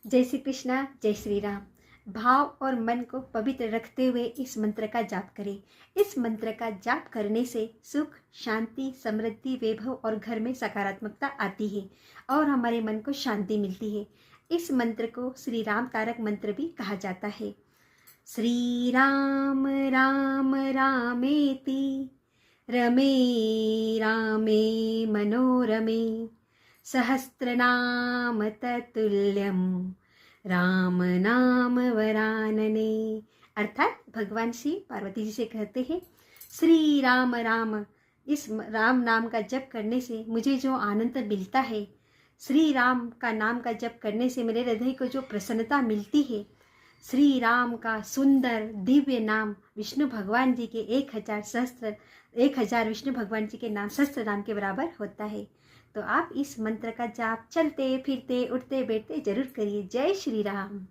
जय श्री कृष्णा, जय श्री राम। भाव और मन को पवित्र रखते हुए इस मंत्र का जाप करें। इस मंत्र का जाप करने से सुख, शांति, समृद्धि, वैभव और घर में सकारात्मकता आती है और हमारे मन को शांति मिलती है। इस मंत्र को श्री राम तारक मंत्र भी कहा जाता है। श्री राम राम रामेति रमे रामे मनोरमे सहस्रनाम तत्तुल्यम राम नाम वरानने। अर्थात भगवान श्री पार्वती जी से कहते हैं, श्री राम राम, इस राम नाम का जप करने से मुझे जो आनंद मिलता है, श्री राम का नाम का जप करने से मेरे हृदय को जो प्रसन्नता मिलती है, श्री राम का सुंदर दिव्य नाम विष्णु भगवान जी के 1000 विष्णु भगवान जी के नाम सहस्त्र नाम के बराबर होता है। तो आप इस मंत्र का जाप चलते फिरते उठते बैठते जरूर करिए। जय श्री राम।